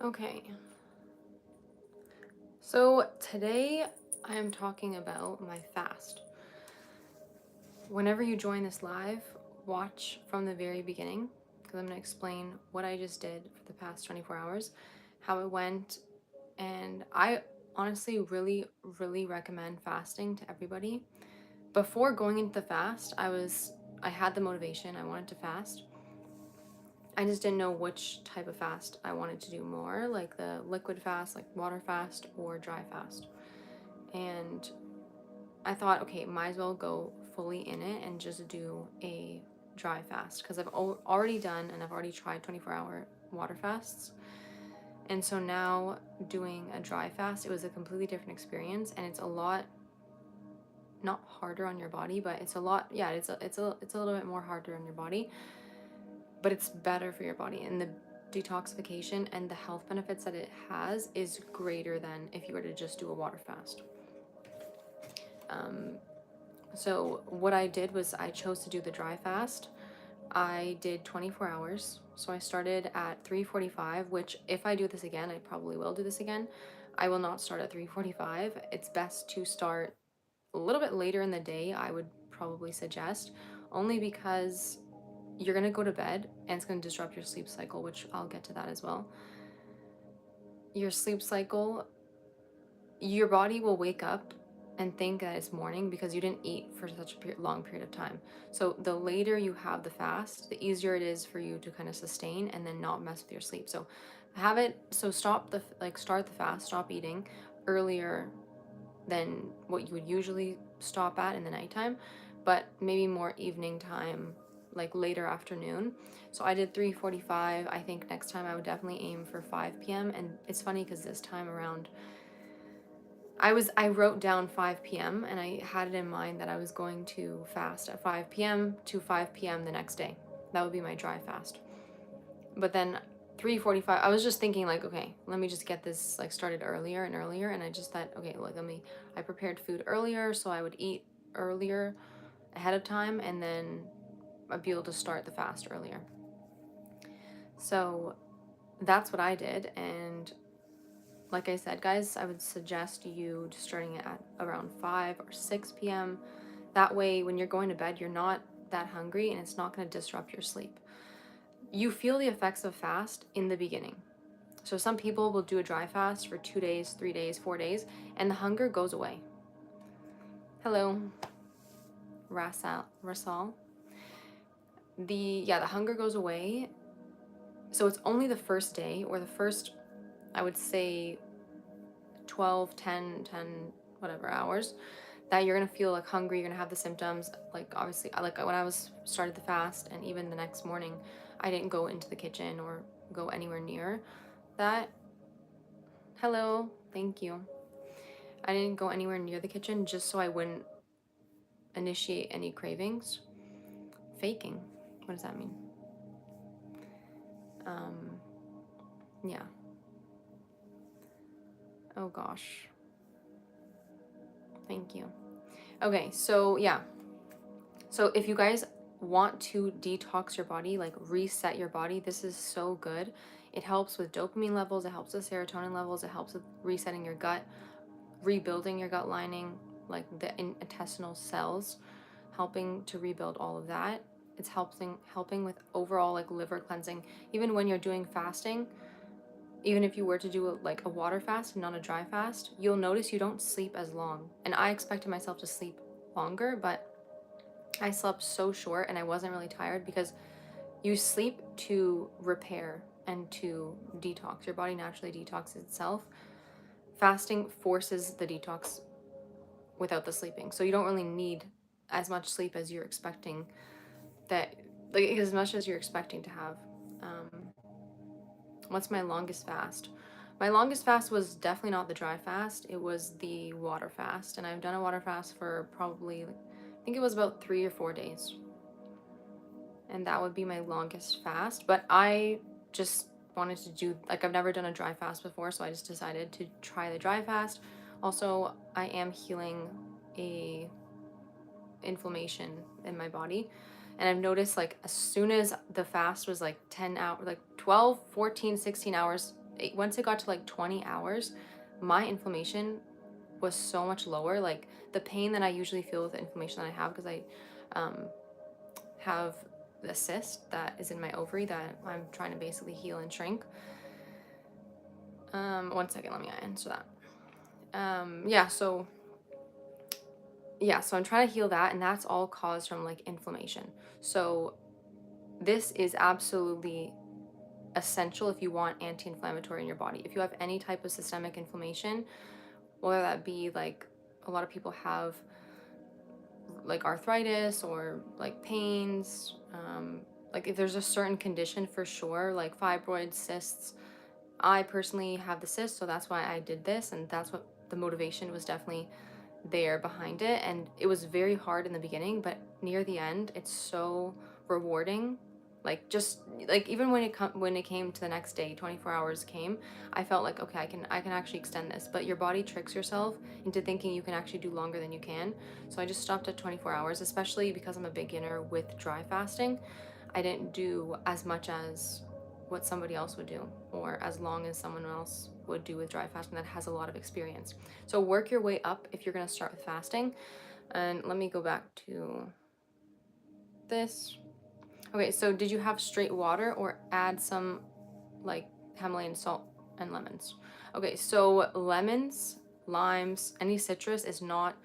Okay, so today I am talking about my fast. Whenever you join this live, watch from the very beginning because I'm going to explain what I just did for the past 24 hours, how it went, and I honestly really recommend fasting to everybody. Before going into the fast, I had the motivation, I wanted to fast. I just didn't know which type of fast I wanted to do more, like the liquid fast, like water fast, or dry fast. And I thought, okay, might as well go fully in it and just do a dry fast because I've already done and I've already tried 24-hour water fasts. And so now doing a dry fast, it was a completely different experience, and it's a lot not harder on your body, but it's a lot, yeah, it's a little bit more harder on your body, but it's better for your body, and the detoxification and the health benefits that it has is greater than if you were to just do a water fast. So what I did was I chose to do the dry fast. I did 24 hours. So I started at 3:45, which if I do this again, I probably will do this again. I will not start at 3:45. It's best to start a little bit later in the day, I would probably suggest, only because you're going to go to bed and it's going to disrupt your sleep cycle, which I'll get to that as well. Your sleep cycle, your body will wake up and think that it's morning because you didn't eat for such a long period of time. So the later you have the fast, the easier it is for you to kind of sustain and then not mess with your sleep. So start the fast, stop eating earlier than what you would usually stop at in the nighttime, but maybe more evening time, like later afternoon. So I did 3:45. I think next time I would definitely aim for 5 p.m. And it's funny because this time around I wrote down 5 p.m. and I had it in mind that I was going to fast at 5 p.m. to 5 p.m. the next day. That would be my dry fast. But then 3:45, I was just thinking like, okay, let me just get this like started earlier and earlier, and I just thought, okay, like I prepared food earlier so I would eat earlier ahead of time, and then I'd be able to start the fast earlier. So that's what I did, and like I said, guys, I would suggest you just starting it at around 5 or 6 p.m. That way, when you're going to bed, you're not that hungry and it's not going to disrupt your sleep. You feel the effects of fast in the beginning. So some people will do a dry fast for 2 days, 3 days, 4 days, and the hunger goes away. Hello, Rasal. The hunger goes away. So it's only the first day or the first, I would say 12, 10, whatever hours that you're gonna feel like hungry, you're gonna have the symptoms. Like obviously, like when I was started the fast and even the next morning, I didn't go into the kitchen or go anywhere near that. Hello, thank you. I didn't go anywhere near the kitchen just so I wouldn't initiate any cravings. Faking. What does that mean? Um, yeah. Oh gosh. Thank you. Okay, so yeah. So if you guys want to detox your body, like reset your body, this is so good. It helps with dopamine levels, it helps with serotonin levels, it helps with resetting your gut, rebuilding your gut lining, like the intestinal cells, helping to rebuild all of that. It's helping with overall like liver cleansing. Even when you're doing fasting, even if you were to do like a water fast and not a dry fast, you'll notice you don't sleep as long. And I expected myself to sleep longer, but I slept so short and I wasn't really tired because you sleep to repair and to detox. Your body naturally detoxes itself. Fasting forces the detox without the sleeping. So you don't really need as much sleep as you're expecting that, like as much as you're expecting to have. What's my longest fast? My longest fast was definitely not the dry fast. It was the water fast. And I've done a water fast for probably, I think it was about 3 or 4 days. And that would be my longest fast. But I just wanted to do, like, I've never done a dry fast before, so I just decided to try the dry fast. Also, I am healing a inflammation in my body, and I've noticed like as soon as the fast was like 10 hours, like 12, 14, 16 hours once it got to like 20 hours, my inflammation was so much lower. Like the pain that I usually feel with the inflammation that I have, because I um, have the cyst that is in my ovary that I'm trying to basically heal and shrink. One second, let me answer that. So I'm trying to heal that, and that's all caused from like inflammation. So this is absolutely essential if you want anti-inflammatory in your body. If you have any type of systemic inflammation, whether that be like a lot of people have like arthritis or like pains, like if there's a certain condition for sure, like fibroids, cysts. I personally have the cyst, so that's why I did this, and that's what the motivation was definitely there behind it. And it was very hard in the beginning, but near the end it's so rewarding. Like just like even when it came to the next day, 24 hours came, I felt like, okay, I can actually extend this. But your body tricks yourself into thinking you can actually do longer than you can. So I just stopped at 24 hours, especially because I'm a beginner with dry fasting. I didn't do as much as what somebody else would do, or as long as someone else would do with dry fasting that has a lot of experience. So work your way up if you're going to start with fasting. And let me go back to this. Okay, so did you have straight water or add some like Himalayan salt and lemons? Okay, so lemons, limes, any citrus is not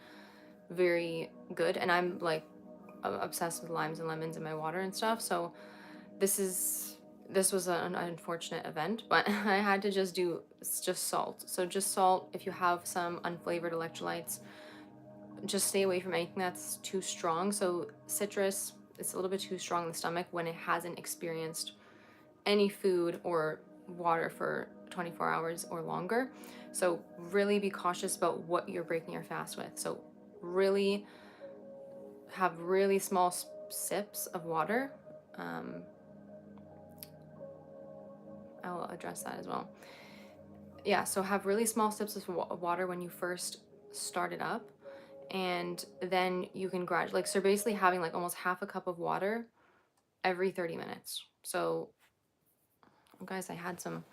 very good, and I'm like obsessed with limes and lemons in my water and stuff. So this was an unfortunate event, but I had to just do just salt. So just salt. If you have some unflavored electrolytes, just stay away from anything that's too strong. So citrus, it's a little bit too strong in the stomach when it hasn't experienced any food or water for 24 hours or longer. So really be cautious about what you're breaking your fast with. So really have really small sips of water. I'll address that as well. Yeah, so have really small sips of water when you first start it up, and then you can gradually, like, so basically having like almost half a cup of water every 30 minutes. So, guys, I had some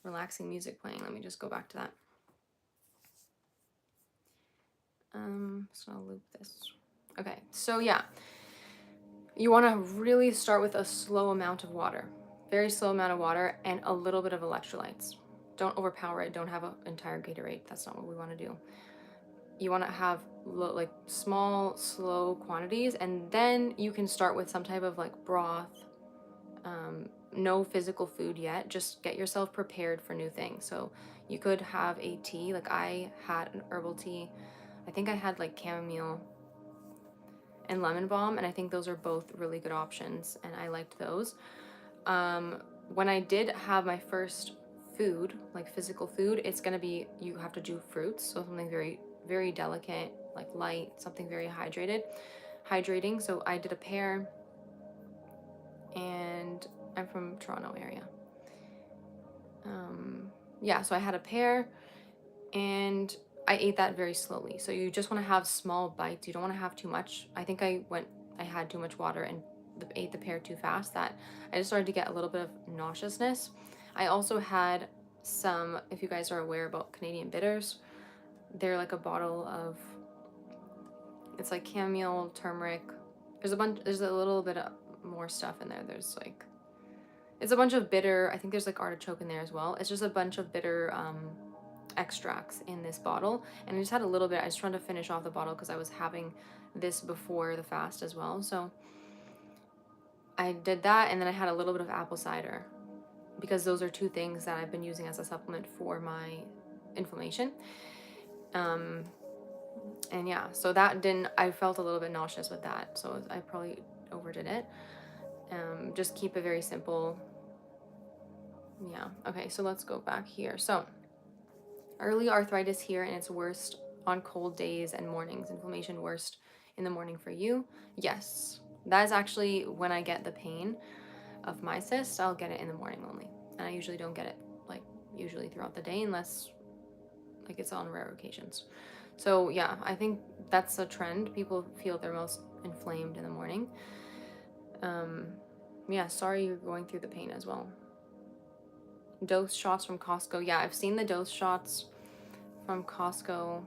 relaxing music playing. Let me just go back to that. Just gonna loop this. Okay, so yeah, you want to really start with a slow amount of water, very slow amount of water, and a little bit of electrolytes. Don't overpower it. Don't have an entire Gatorade. That's not what we want to do. You want to have like small, slow quantities, and then you can start with some type of like broth. No physical food yet. Just get yourself prepared for new things. So you could have a tea. Like I had an herbal tea. I think I had like chamomile and lemon balm, and I think those are both really good options, and I liked those. When I did have my first food, like physical food, it's gonna be, you have to do fruits, so something very, very delicate, like light, something very hydrating. So I did a pear, and I'm from Toronto area. Yeah, so I had a pear, and I ate that very slowly. So you just want to have small bites. You don't want to have too much. I think I had too much water and ate the pear too fast, that I just started to get a little bit of nauseousness. I also had some, if you guys are aware about Canadian bitters, they're like a bottle of, it's like chamomile, turmeric. There's a little bit of more stuff in there. There's like, it's a bunch of bitter, I think there's like artichoke in there as well. It's just a bunch of bitter extracts in this bottle, and I just had a little bit. I just wanted to finish off the bottle because I was having this before the fast as well. So I did that, and then I had a little bit of apple cider, because those are two things that I've been using as a supplement for my inflammation. And yeah, so that didn't, I felt a little bit nauseous with that, so I probably overdid it. Just keep it very simple. Yeah, okay, so let's go back here. So early arthritis here, and it's worst on cold days and mornings. Inflammation worst in the morning for you. Yes, that is actually when I get the pain of my cyst. I'll get it in the morning only, and I usually don't get it like usually throughout the day, unless like it's on rare occasions. So yeah, I think that's a trend. People feel they're most inflamed in the morning. Yeah, sorry you're going through the pain as well. Dose shots from Costco. Yeah, I've seen the dose shots from Costco,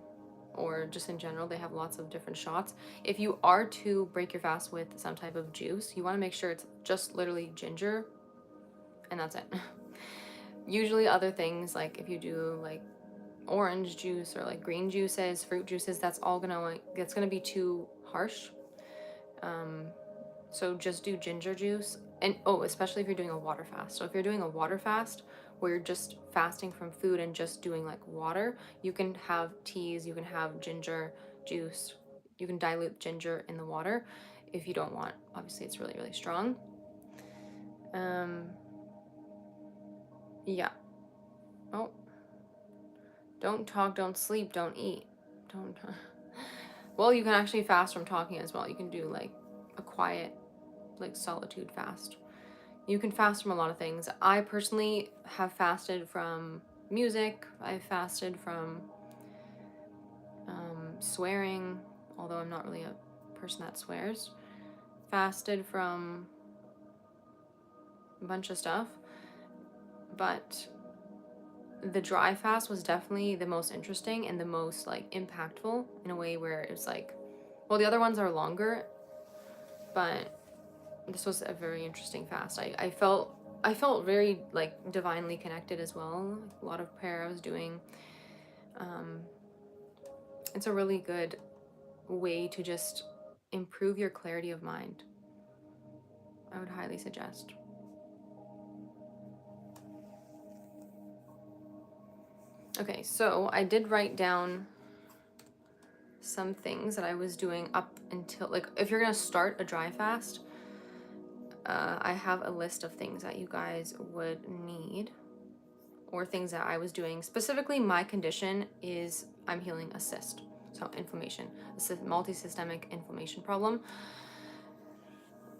or just in general. They have lots of different shots. If you are to break your fast with some type of juice, you want to make sure it's just literally ginger, and that's it. Usually other things, like if you do like orange juice or like green juices, fruit juices, that's gonna be too harsh. So just do ginger juice. And oh, especially if you're doing a water fast. So if you're doing a water fast where you're just fasting from food and just doing like water, you can have teas, you can have ginger juice, you can dilute ginger in the water if you don't want. Obviously, it's really, really strong. Yeah. Oh, don't talk, don't sleep, don't eat. Don't. Well, you can actually fast from talking as well. You can do like a quiet, like solitude fast. You can fast from a lot of things. I personally have fasted from music. I've fasted from swearing, although I'm not really a person that swears. Fasted from a bunch of stuff. But the dry fast was definitely the most interesting and the most like impactful, in a way where it's like, well, the other ones are longer, but this was a very interesting fast. I felt very like divinely connected as well. A lot of prayer I was doing. It's a really good way to just improve your clarity of mind. I would highly suggest. Okay, so I did write down some things that I was doing up until, like, if you're gonna start a dry fast, I have a list of things that you guys would need, or things that I was doing. Specifically, my condition is I'm healing a cyst, so inflammation, a multisystemic inflammation problem.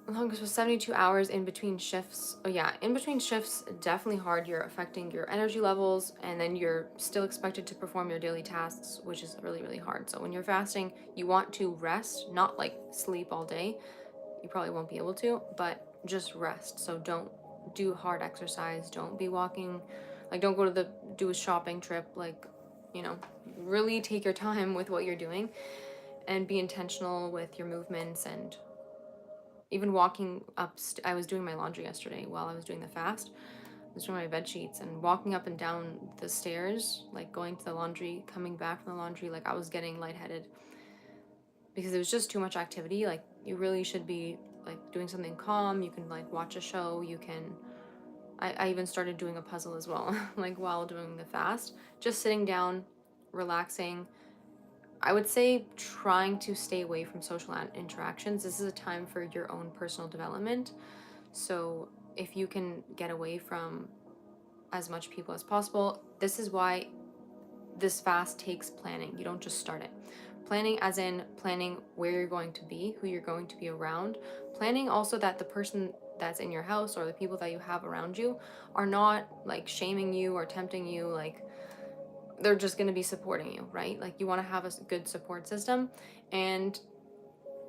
Longest was 72 hours in between shifts. Oh yeah, in between shifts, definitely hard. You're affecting your energy levels, and then you're still expected to perform your daily tasks, which is really, really hard. So when you're fasting, you want to rest, not like sleep all day. You probably won't be able to, but just rest. So don't do hard exercise. Don't be walking, like don't go to do a shopping trip. Like, you know, really take your time with what you're doing and be intentional with your movements. And even walking up, I was doing my laundry yesterday while I was doing the fast. I was doing my bed sheets and walking up and down the stairs, like going to the laundry, coming back from the laundry, like I was getting lightheaded because it was just too much activity. Like you really should be like doing something calm. You can like watch a show. You can, I even started doing a puzzle as well, like while doing the fast, just sitting down, relaxing. I would say trying to stay away from social interactions. This is a time for your own personal development. So if you can get away from as much people as possible, this is why this fast takes planning. You don't just start it. Planning as in planning where you're going to be, who you're going to be around. Planning also that the person that's in your house or the people that you have around you are not like shaming you or tempting you, like they're just going to be supporting you, right? Like you want to have a good support system, and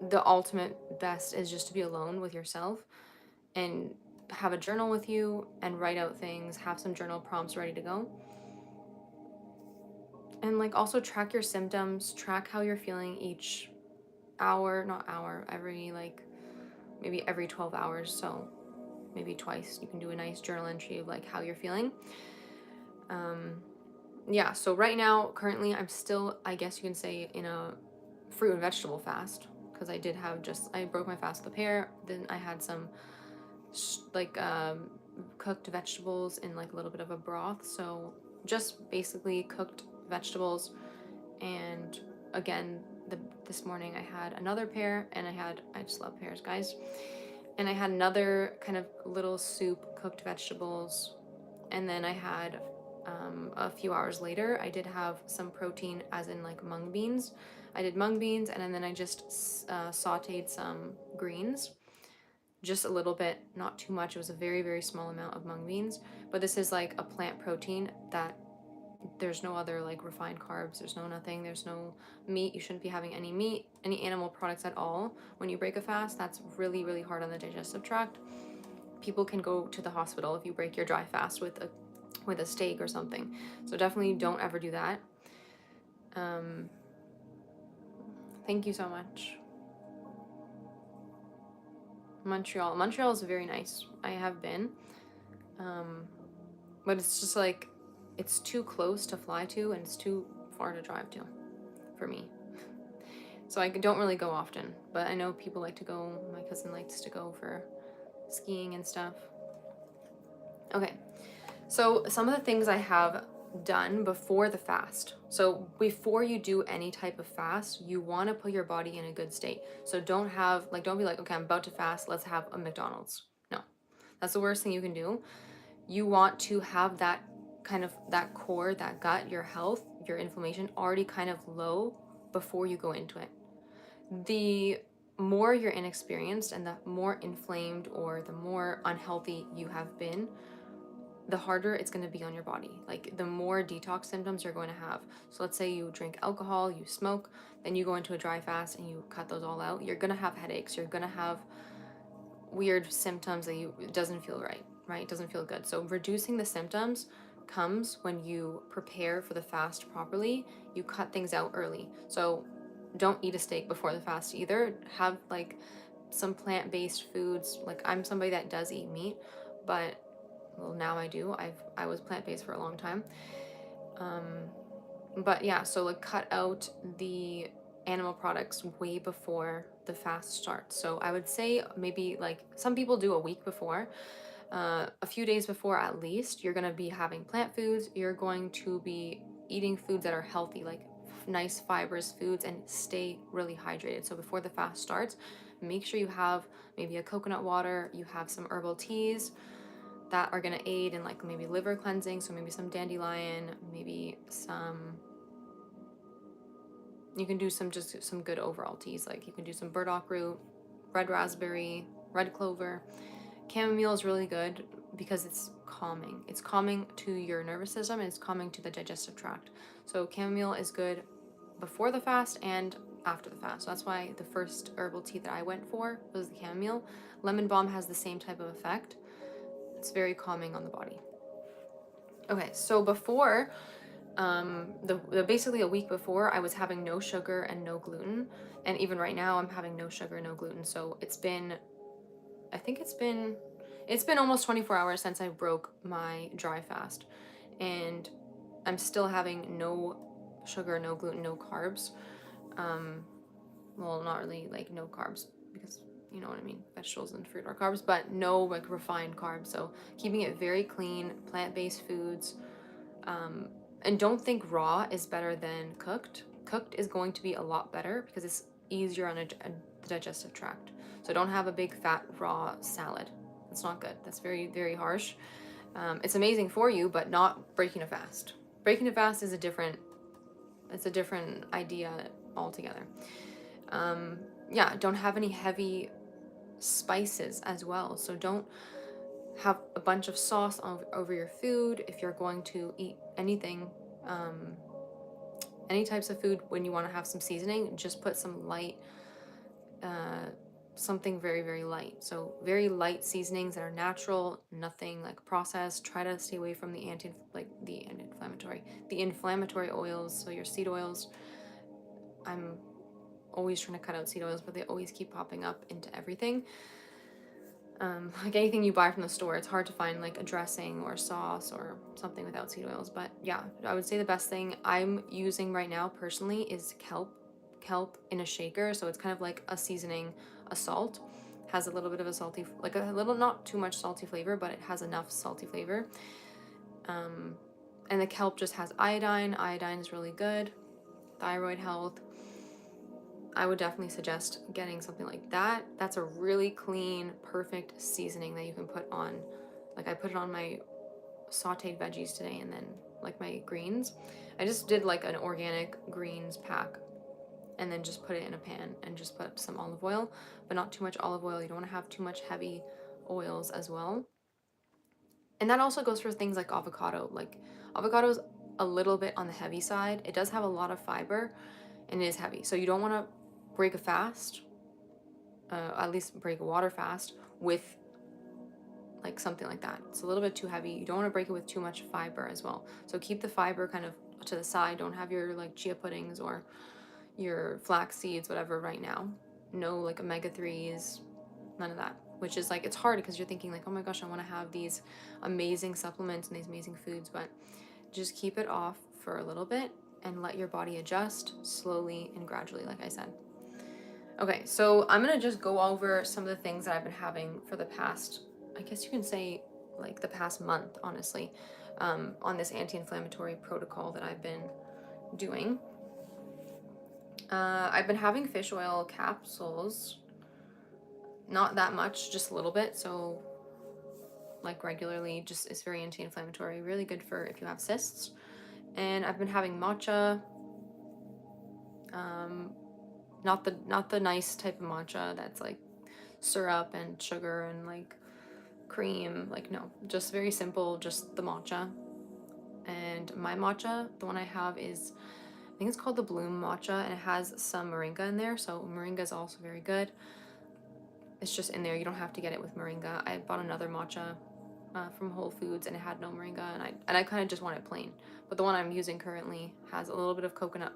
the ultimate best is just to be alone with yourself and have a journal with you and write out things, have some journal prompts ready to go. And like also track your symptoms, track how you're feeling each hour, not hour, every like maybe every 12 hours. So maybe twice you can do a nice journal entry of like how you're feeling. Yeah, so right now, currently, I'm still, I guess you can say, in a fruit and vegetable fast, because I did have I broke my fast with a pear, then I had some cooked vegetables in like a little bit of a broth. So just basically cooked vegetables. And again, this morning I had another pear, and I just love pears, guys. And I had another kind of little soup, cooked vegetables. And then I had a few hours later, I did have some protein, as in like mung beans. I did mung beans, and then I just sauteed some greens, just a little bit, not too much. It was a very, very small amount of mung beans. But this is like a plant protein that there's no other like refined carbs. There's no nothing. There's no meat. You shouldn't be having any meat, any animal products at all when you break a fast. That's really, really hard on the digestive tract. People can go to the hospital if you break your dry fast with with a steak or something. So definitely don't ever do that. Thank you so much. Montreal is very nice. I have been. But it's just like, it's too close to fly to and it's too far to drive to for me. So I don't really go often, but I know people like to go. My cousin likes to go for skiing and stuff. Okay, so some of the things I have done before the fast. So before you do any type of fast, you want to put your body in a good state. So don't be like, okay, I'm about to fast, let's have a McDonald's. No, that's the worst thing you can do. You want to have that kind of, that core, that gut, your health, your inflammation already kind of low before you go into it. The more you're inexperienced and the more inflamed or the more unhealthy you have been, the harder it's going to be on your body. Like the more detox symptoms you're going to have. So let's say you drink alcohol, you smoke, then you go into a dry fast and you cut those all out. You're going to have headaches. You're going to have weird symptoms that it doesn't feel right? It doesn't feel good. So reducing the symptoms comes when you prepare for the fast properly. You cut things out early. So don't eat a steak before the fast either. Have like some plant-based foods. Like I'm somebody that does eat meat, but well, now I do. I was plant-based for a long time. But yeah, so like cut out the animal products way before the fast starts. So I would say maybe like some people do a week before, a few days before at least. You're gonna be having plant foods. You're going to be eating foods that are healthy, like nice fibrous foods, and stay really hydrated. So before the fast starts, make sure you have maybe a coconut water, you have some herbal teas that are gonna aid in like maybe liver cleansing. So maybe some dandelion, maybe some, you can do some good overall teas. Like you can do some burdock root, red raspberry, red clover. Chamomile is really good because it's calming. It's calming to your nervous system and it's calming to the digestive tract. So chamomile is good before the fast and after the fast. So that's why the first herbal tea that I went for was the chamomile. Lemon balm has the same type of effect. It's very calming on the body. Okay, so before, basically a week before, I was having no sugar and no gluten, and even right now I'm having no sugar, no gluten. So it's been, I think it's been almost 24 hours since I broke my dry fast, and I'm still having no sugar, no gluten, no carbs. Well, not really like no carbs because you know what I mean, vegetables and fruit are carbs, but no like refined carbs. So keeping it very clean, plant-based foods. And don't think raw is better than cooked. Cooked is going to be a lot better because it's easier on the digestive tract. So don't have a big fat raw salad. That's not good. That's very, very harsh. It's amazing for you, but not breaking a fast. Breaking a fast is it's a different idea altogether. Yeah, don't have any heavy spices as well. So don't have a bunch of sauce over your food. If you're going to eat anything, any types of food, when you want to have some seasoning, just put some light, something very, very light. So very light seasonings that are natural, nothing like processed. Try to stay away from the inflammatory oils. So your seed oils, I'm always trying to cut out seed oils, but they always keep popping up into everything. Like anything you buy from the store, it's hard to find like a dressing or sauce or something without seed oils. But yeah, I would say the best thing I'm using right now personally is kelp in a shaker. So it's kind of like a seasoning, a salt, has a little bit of a salty, like a little, not too much salty flavor, but it has enough salty flavor. And the kelp just has iodine. Iodine is really good. Thyroid health. I would definitely suggest getting something like that. That's a really clean, perfect seasoning that you can put on. Like I put it on my sauteed veggies today, and then like my greens. I just did like an organic greens pack and then just put it in a pan and just put some olive oil, but not too much olive oil. You don't want to have too much heavy oils as well. And that also goes for things like avocado. Like avocado is a little bit on the heavy side. It does have a lot of fiber and it is heavy. So you don't want to break a fast, at least break a water fast with like something like that. It's a little bit too heavy. You don't want to break it with too much fiber as well. So keep the fiber kind of to the side. Don't have your like chia puddings or your flax seeds, whatever, right now. No like omega-3s, none of that. Which is like, it's hard because you're thinking like, oh my gosh, I want to have these amazing supplements and these amazing foods, but just keep it off for a little bit and let your body adjust slowly and gradually, like I said. Okay, so I'm gonna just go over some of the things that I've been having for the past, I guess you can say like the past month, honestly, on this anti-inflammatory protocol that I've been doing. I've been having fish oil capsules, not that much, just a little bit, so like regularly, just it's very anti-inflammatory, really good for if you have cysts. And I've been having matcha, not the nice type of matcha that's like syrup and sugar and like cream, like no, just very simple, just the matcha. And my matcha, the one I have is, I think it's called the Bloom matcha, and it has some moringa in there, so moringa is also very good. It's just in there, you don't have to get it with moringa. I bought another matcha from Whole Foods and it had no moringa, and I kind of just want it plain. But the one I'm using currently has a little bit of coconut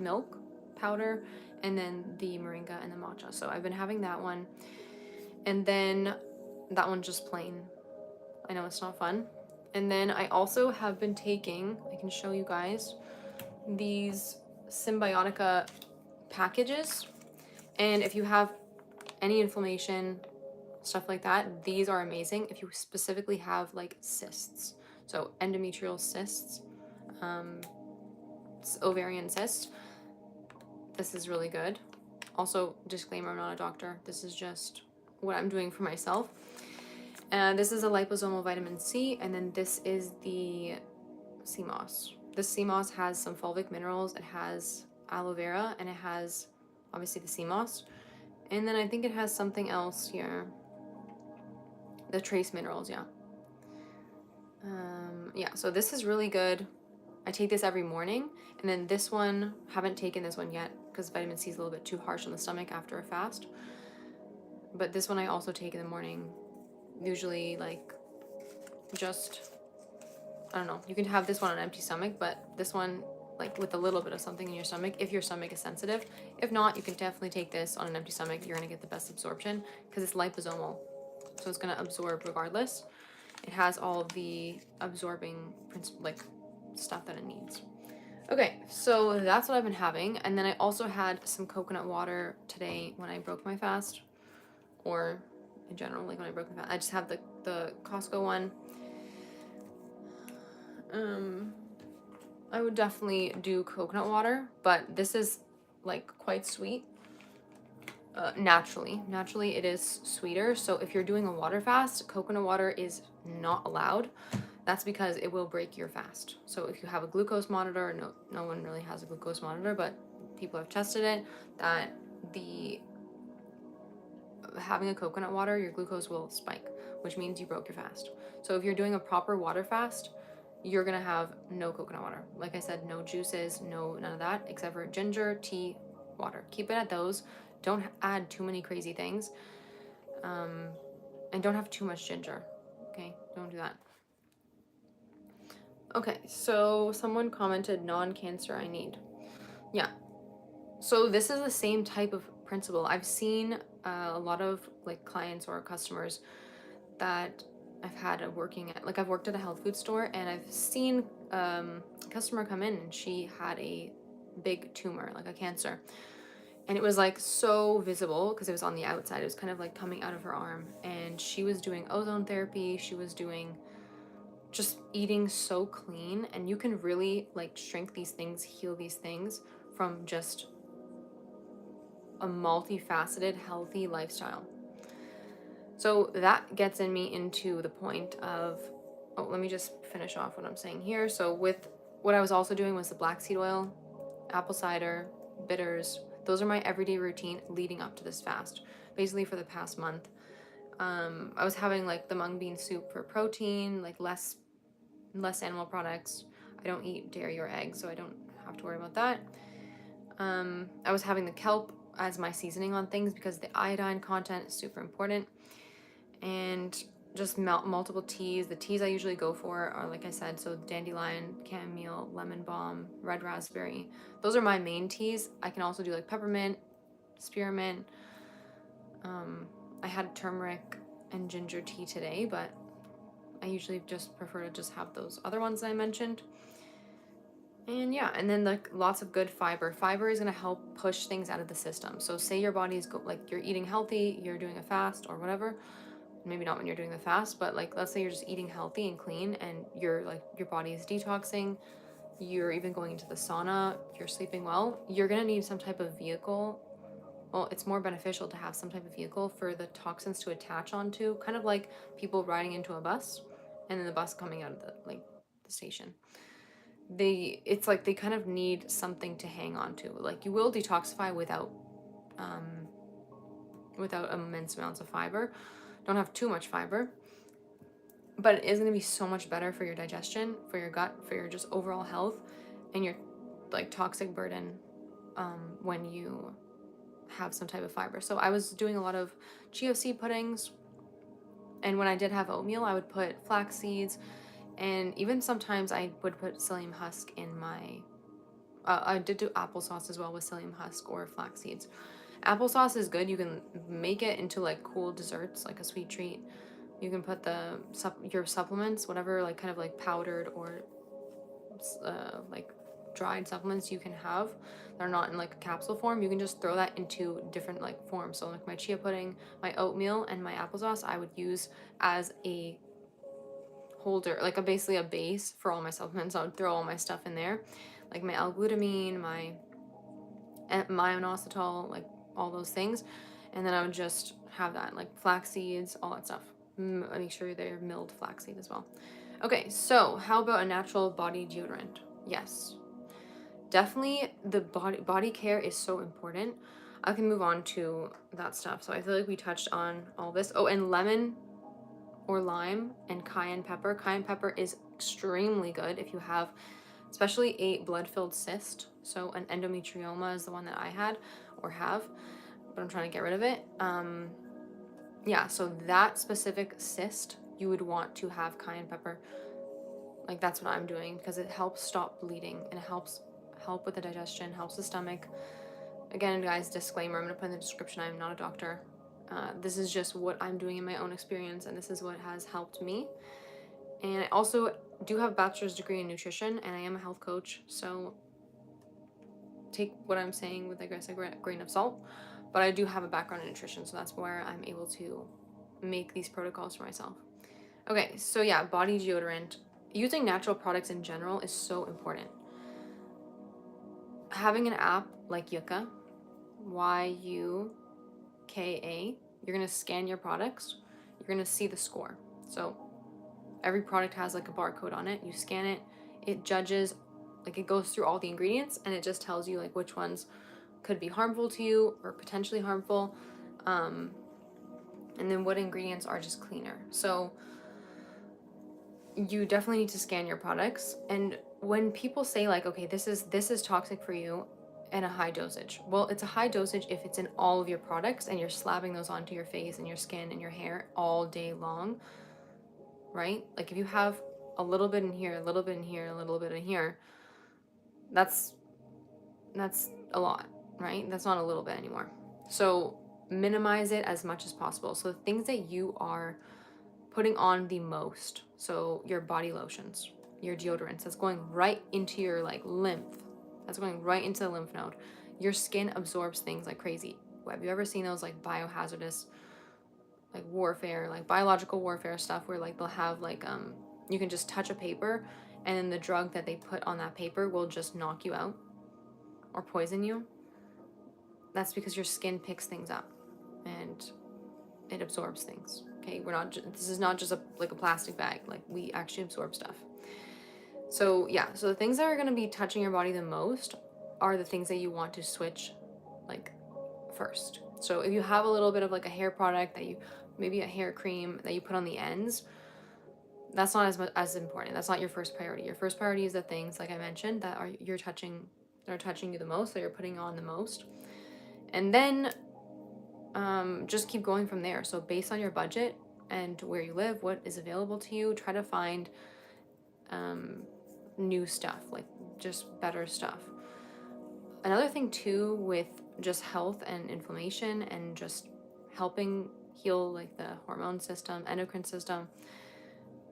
milk powder, and then the moringa and the matcha. So I've been having that one, and then that one's just plain. I know it's not fun. And then I also have been taking, I can show you guys, these Symbiotica packages. And if you have any inflammation, stuff like that, these are amazing. If you specifically have like cysts, so endometrial cysts, ovarian cysts, this is really good. Also, disclaimer, I'm not a doctor. This is just what I'm doing for myself. And this is a liposomal vitamin C, and then this is the sea moss. This sea moss has some fulvic minerals, it has aloe vera, and it has obviously the sea moss. And then I think it has something else here. The trace minerals, yeah. Yeah, so this is really good. I take this every morning, and then this one, haven't taken this one yet because vitamin C is a little bit too harsh on the stomach after a fast. But this one I also take in the morning, usually like just, I don't know, you can have this one on an empty stomach, but this one like with a little bit of something in your stomach if your stomach is sensitive. If not, you can definitely take this on an empty stomach. You're gonna get the best absorption because it's liposomal, so it's gonna absorb regardless. It has all of the absorbing like stuff that it needs. Okay, so that's what I've been having. And then I also had some coconut water today when I broke my fast, or in general, like when I broke my fast. I just have the Costco one. I would definitely do coconut water, but this is like quite sweet. Naturally it is sweeter. So if you're doing a water fast, coconut water is not allowed. That's because it will break your fast. So if you have a glucose monitor, no one really has a glucose monitor, but people have tested it, that having a coconut water, your glucose will spike, which means you broke your fast. So if you're doing a proper water fast, you're gonna have no coconut water. Like I said, no juices, none of that, except for ginger, tea, water. Keep it at those. Don't add too many crazy things. And don't have too much ginger. Okay, don't do that. Okay, so someone commented non-cancer I need. Yeah. So this is the same type of principle. I've seen a lot of like clients or customers that I've had working at, like I've worked at a health food store, and I've seen a customer come in and she had a big tumor, like a cancer. And it was like so visible because it was on the outside. It was kind of like coming out of her arm. And she was doing ozone therapy. She was doing just eating so clean. And you can really like shrink these things, heal these things from just a multifaceted, healthy lifestyle. So that gets in me into the point of, oh, let me just finish off what I'm saying here. So with what I was also doing was the black seed oil, apple cider, bitters. Those are my everyday routine leading up to this fast, basically for the past month. I was having like the mung bean soup for protein, like less animal products. I don't eat dairy or eggs, so I don't have to worry about that. I was having the kelp as my seasoning on things because the iodine content is super important. And just multiple teas. The teas I usually go for are, like I said, so dandelion, chamomile, lemon balm, red raspberry. Those are my main teas. I can also do like peppermint, spearmint. I had turmeric and ginger tea today, but I usually just prefer to just have those other ones I mentioned. And yeah, and then like lots of good fiber. Fiber is gonna help push things out of the system. So say your body's like you're eating healthy, you're doing a fast or whatever. Maybe not when you're doing the fast, but like let's say you're just eating healthy and clean, and you're like your body is detoxing. You're even going into the sauna. You're sleeping well. You're gonna need some type of vehicle. Well, it's more beneficial to have some type of vehicle for the toxins to attach onto, kind of like people riding into a bus, and then the bus coming out of the station. It's like they kind of need something to hang on to. Like you will detoxify without immense amounts of fiber. Don't have too much fiber, but it is going to be so much better for your digestion, for your gut, for your just overall health, and your like toxic burden when you have some type of fiber. So I was doing a lot of chia seed puddings, and when I did have oatmeal, I would put flax seeds, and even sometimes I would put psyllium husk in my. I did do applesauce as well with psyllium husk or flax seeds. Applesauce is good. You can make it into like cool desserts, like a sweet treat. You can put your supplements, whatever, like kind of like powdered or like dried supplements you can have that are not in like a capsule form. You can just throw that into different like forms. So like my chia pudding, my oatmeal, and my applesauce, I would use as a holder, like basically a base for all my supplements. I would throw all my stuff in there, like my L-glutamine, my myo-inositol, like all those things, and then I would just have that, like flax seeds, all that stuff. Make sure they're milled flaxseed as well. Okay, so how about a natural body deodorant? Yes, definitely the body care is so important. I can move on to that stuff. So I feel like we touched on all this. Oh, and lemon or lime and cayenne pepper. Cayenne pepper is extremely good if you have especially a blood-filled cyst. So an endometrioma is the one that I had or have, but I'm trying to get rid of it. Yeah, so that specific cyst, you would want to have cayenne pepper. Like that's what I'm doing because it helps stop bleeding and it helps with the digestion, helps the stomach. Again, guys, disclaimer, I'm gonna put in the description, I'm not a doctor. This is just what I'm doing in my own experience, and this is what has helped me. And I also do have a bachelor's degree in nutrition, and I am a health coach, so take what I'm saying with, I guess, a grain of salt. But I do have a background in nutrition, so that's where I'm able to make these protocols for myself. Okay, so yeah, body deodorant. Using natural products in general is so important. Having an app like Yuka, Yuka, you're gonna scan your products, you're gonna see the score. So every product has like a barcode on it. You scan it, it judges, like it goes through all the ingredients and it just tells you like which ones could be harmful to you or potentially harmful, and then what ingredients are just cleaner. So you definitely need to scan your products. And when people say like, okay, this is toxic for you in a high dosage, well, it's a high dosage if it's in all of your products and you're slapping those onto your face and your skin and your hair all day long, right? Like if you have a little bit in here, a little bit in here, a little bit in here, that's a lot, right? That's not a little bit anymore. So minimize it as much as possible. So the things that you are putting on the most, so your body lotions, your deodorants, that's going right into your like lymph, that's going right into the lymph node. Your skin absorbs things like crazy. Have you ever seen those like biohazardous, like warfare, like biological warfare stuff where like they'll have like you can just touch a paper and then the drug that they put on that paper will just knock you out or poison you? That's because your skin picks things up and it absorbs things. Okay, this is not just like a plastic bag. Like we actually absorb stuff. So yeah, so the things that are going to be touching your body the most are the things that you want to switch like first. So if you have a little bit of like a hair product that you, maybe a hair cream that you put on the ends, that's not as important. That's not your first priority. Your first priority is the things like I mentioned that are touching you the most, that you're putting on the most. And then just keep going from there. So based on your budget and where you live, what is available to you, try to find new stuff, like just better stuff. Another thing too with just health and inflammation and just helping heal like the hormone system, endocrine system,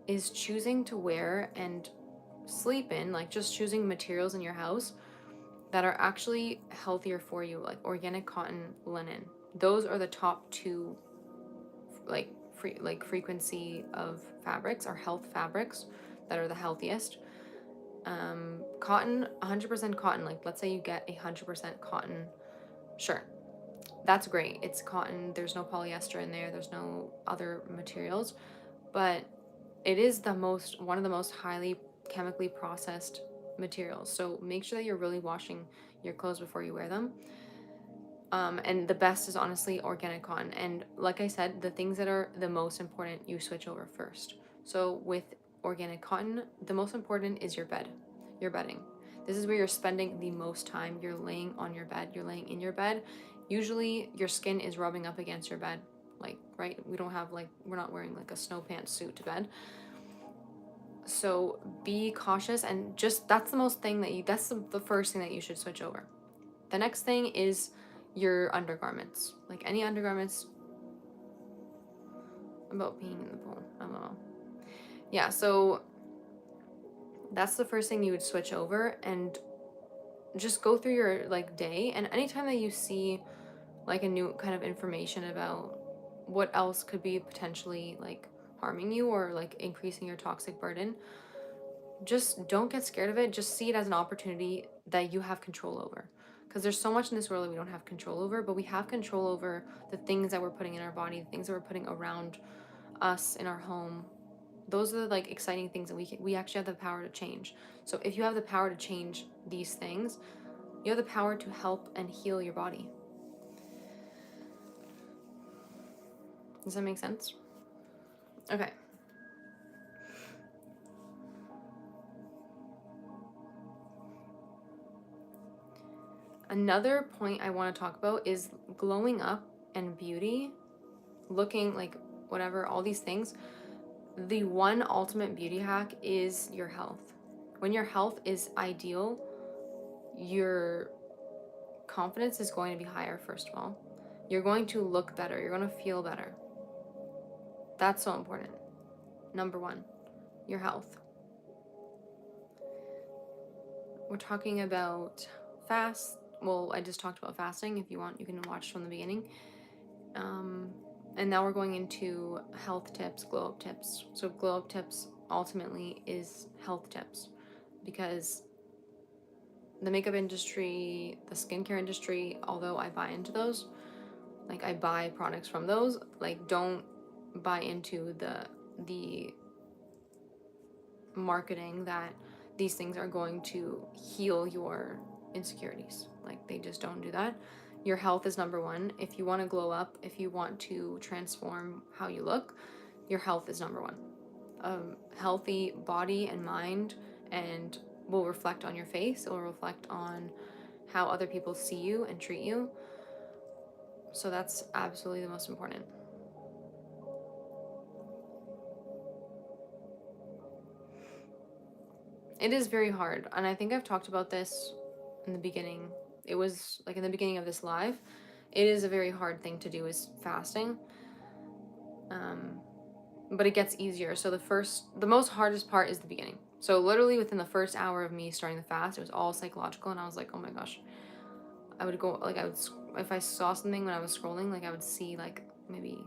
is choosing to wear and sleep in, like just choosing materials in your house that are actually healthier for you, like organic cotton, linen. Those are the top two like frequency of fabrics, are health fabrics that are the healthiest. Cotton, 100% cotton. Like let's say you get 100% cotton, sure, that's great. It's cotton. There's no polyester in there. There's no other materials, but it is one of the most highly chemically processed materials. So make sure that you're really washing your clothes before you wear them. And the best is honestly organic cotton. And like I said, the things that are the most important, you switch over first. So with organic cotton, the most important is your bed, your bedding. This is where you're spending the most time. You're laying on your bed, you're laying in your bed. Usually your skin is rubbing up against your bed. Like, right? We're not wearing like a snow pants suit to bed. So be cautious, and just that's the first thing that you should switch over. The next thing is your undergarments. Like any undergarments about peeing in the pool. I don't know. Yeah, so that's the first thing you would switch over, and just go through your like day, and anytime that you see like a new kind of information about what else could be potentially like harming you or like increasing your toxic burden, just don't get scared of it. Just see it as an opportunity that you have control over. Because there's so much in this world that we don't have control over, but we have control over the things that we're putting in our body, the things that we're putting around us in our home. Those are the like exciting things that we actually have the power to change. So if you have the power to change these things, you have the power to help and heal your body. Does that make sense? Okay. Another point I want to talk about is glowing up and beauty, looking like whatever, all these things. The one ultimate beauty hack is your health. When your health is ideal, your confidence is going to be higher, first of all. You're going to look better. You're going to feel better. That's so important. Number one, your health. We're talking about fast. Well, I just talked about fasting. If you want, you can watch from the beginning. And now we're going into health tips, glow up tips. So glow up tips ultimately is health tips, because the makeup industry, the skincare industry, although I buy into those, like I buy products from those, like don't buy into the marketing that these things are going to heal your insecurities. Like they just don't do that. Your health is number one. If you want to glow up, if you want to transform how you look, your health is number one. A healthy body and mind and will reflect on your face. It will reflect on how other people see you and treat you. So that's absolutely the most important. It is very hard, and I think I've talked about this in the beginning. It was like in the beginning of this live. It is a very hard thing to do, is fasting. But it gets easier. So the most hardest part is the beginning. So literally within the first hour of me starting the fast, it was all psychological, and I was like, oh my gosh. If I saw something when I was scrolling, like I would see like maybe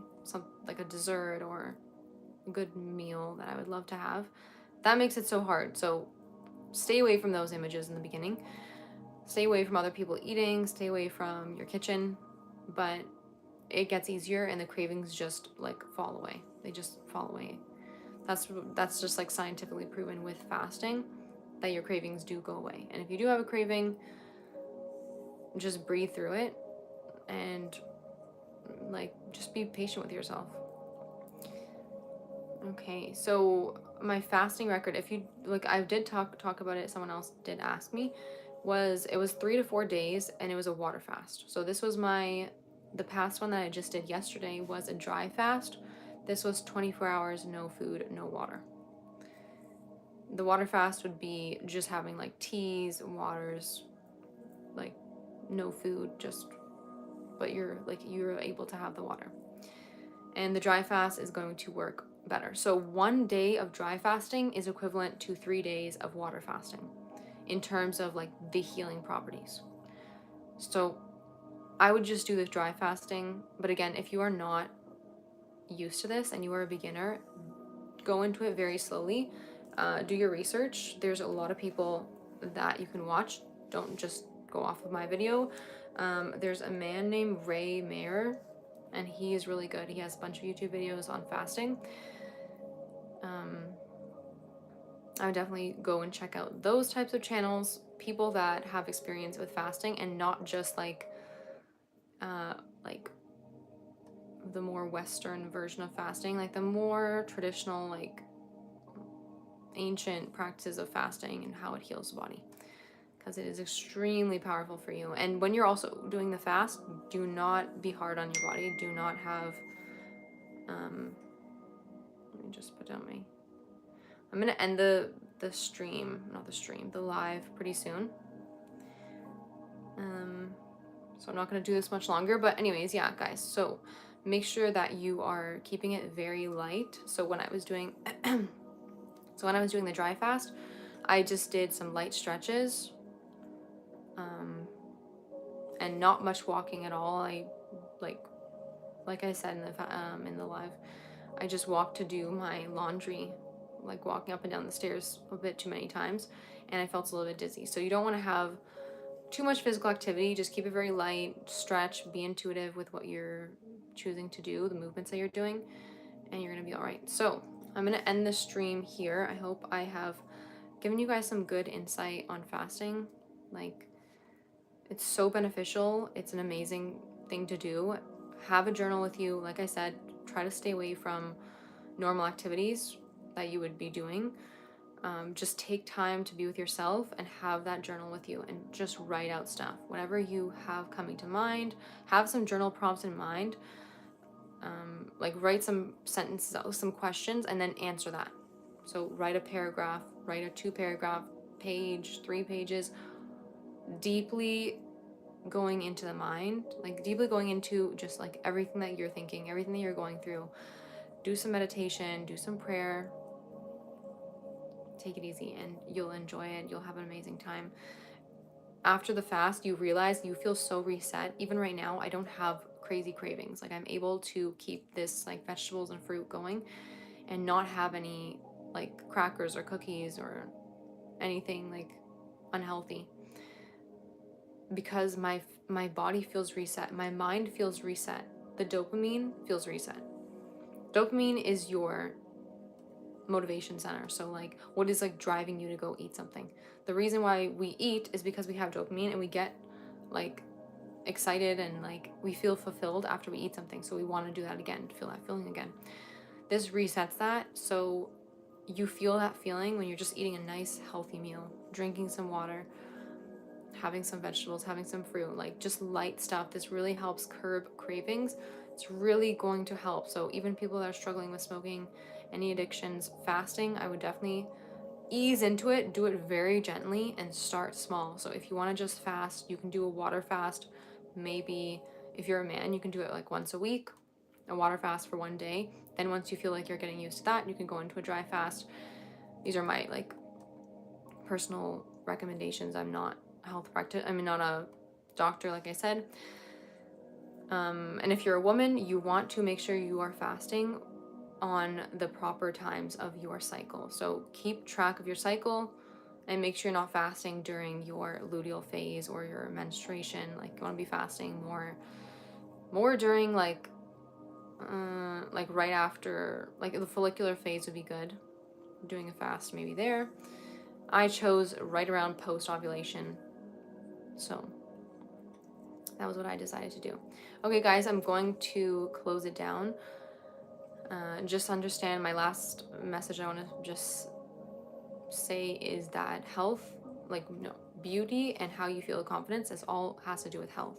like a dessert or a good meal that I would love to have. That makes it so hard. So stay away from those images in the beginning. Stay away from other people eating. Stay away from your kitchen. But it gets easier, and the cravings just like fall away. They just fall away. That's just like scientifically proven with fasting, that your cravings do go away. And if you do have a craving, just breathe through it and like just be patient with yourself. Okay, so my fasting record, if you like, I did talk about it, someone else did ask me, it was 3 to 4 days, and it was a water fast. So this was the past one that I just did yesterday was a dry fast. This was 24 hours, no food, no water. The water fast would be just having like teas, waters, like no food, but you're able to have the water. And the dry fast is going to work better. So 1 day of dry fasting is equivalent to 3 days of water fasting in terms of like the healing properties. So I would just do this dry fasting. But again, if you are not used to this and you are a beginner, go into it very slowly. Do your research. There's a lot of people that you can watch. Don't just go off of my video. There's a man named Ray Mayer, and he is really good. He has a bunch of YouTube videos on fasting. I would definitely go and check out those types of channels, people that have experience with fasting, and not just like the more Western version of fasting, like the more traditional, like ancient practices of fasting and how it heals the body, because it is extremely powerful for you. And when you're also doing the fast, do not be hard on your body. Do not have let me just put down my I'm gonna end the live pretty soon. So I'm not gonna do this much longer, but anyways, yeah, guys, so make sure that you are keeping it very light. So when I was doing the dry fast, I just did some light stretches, and not much walking at all. I like I said in the live, I just walked to do my laundry, like walking up and down the stairs a bit too many times, and I felt a little bit dizzy. So you don't want to have too much physical activity. Just keep it very light, stretch, be intuitive with what you're choosing to do, the movements that you're doing, and you're gonna be all right. So I'm gonna end the stream here. I hope I have given you guys some good insight on fasting. Like, it's so beneficial. It's an amazing thing to do. Have a journal with you. Like I said, try to stay away from normal activities that you would be doing. Just take time to be with yourself and have that journal with you, and just write out stuff. Whatever you have coming to mind, have some journal prompts in mind. Like, write some sentences out, some questions, and then answer that. So write a paragraph, write a 2-paragraph page, 3 pages, deeply going into the mind, like deeply going into just like everything that you're thinking, everything that you're going through. Do some meditation, do some prayer. Take it easy and you'll enjoy it. You'll have an amazing time. After the fast, you realize you feel so reset. Even right now, I don't have crazy cravings. Like, I'm able to keep this like vegetables and fruit going and not have any like crackers or cookies or anything like unhealthy, because my body feels reset, my mind feels reset, the dopamine feels reset. Dopamine is your motivation center. So like, what is like driving you to go eat something? The reason why we eat is because we have dopamine, and we get like excited and like we feel fulfilled after we eat something, so we want to do that again, to feel that feeling again. This resets that, so you feel that feeling when you're just eating a nice healthy meal, drinking some water, having some vegetables, having some fruit, like just light stuff. This really helps curb cravings. It's really going to help. So even people that are struggling with smoking, any addictions, fasting, I would definitely ease into it. Do it very gently and start small. So if you want to just fast, you can do a water fast. Maybe if you're a man, you can do it like once a week, a water fast for 1 day. Then once you feel like you're getting used to that, you can go into a dry fast. These are my like personal recommendations. I'm not not a doctor, like I said. And if you're a woman, you want to make sure you are fasting on the proper times of your cycle. So keep track of your cycle and make sure you're not fasting during your luteal phase or your menstruation. Like, you want to be fasting more during like right after, like the follicular phase would be good. Doing a fast maybe there. I chose right around post-ovulation. So that was what I decided to do. Okay, guys, I'm going to close it down. Just understand, my last message I want to just say is that health, like, no, beauty and how you feel confidence is all has to do with health.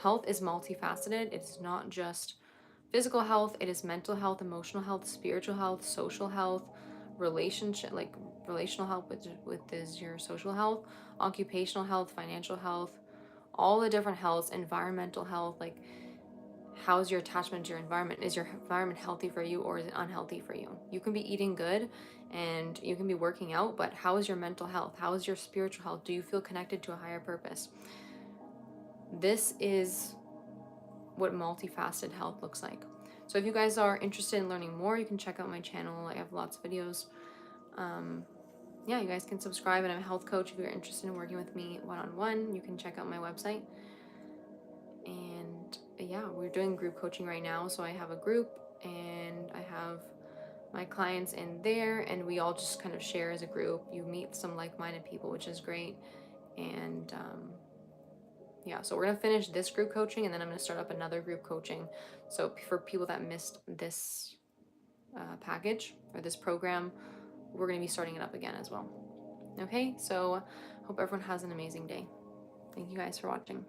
Health is multifaceted. It's not just physical health, it is mental health, emotional health, spiritual health, social health, relationship, like relational health, with is your social health, occupational health, financial health, all the different healths, environmental health, like how's your attachment to your environment? Is your environment healthy for you or is it unhealthy for you? You can be eating good and you can be working out, but how is your mental health? How is your spiritual health? Do you feel connected to a higher purpose? This is what multifaceted health looks like. So if you guys are interested in learning more, you can check out my channel. I have lots of videos. Yeah, you guys can subscribe, and I'm a health coach. If you're interested in working with me one-on-one, you can check out my website. And yeah, we're doing group coaching right now. So I have a group and I have my clients in there, and we all just kind of share as a group. You meet some like-minded people, which is great. And yeah, so we're gonna finish this group coaching, and then I'm gonna start up another group coaching. So for people that missed this package or this program, we're gonna be starting it up again as well. Okay, so hope everyone has an amazing day. Thank you guys for watching.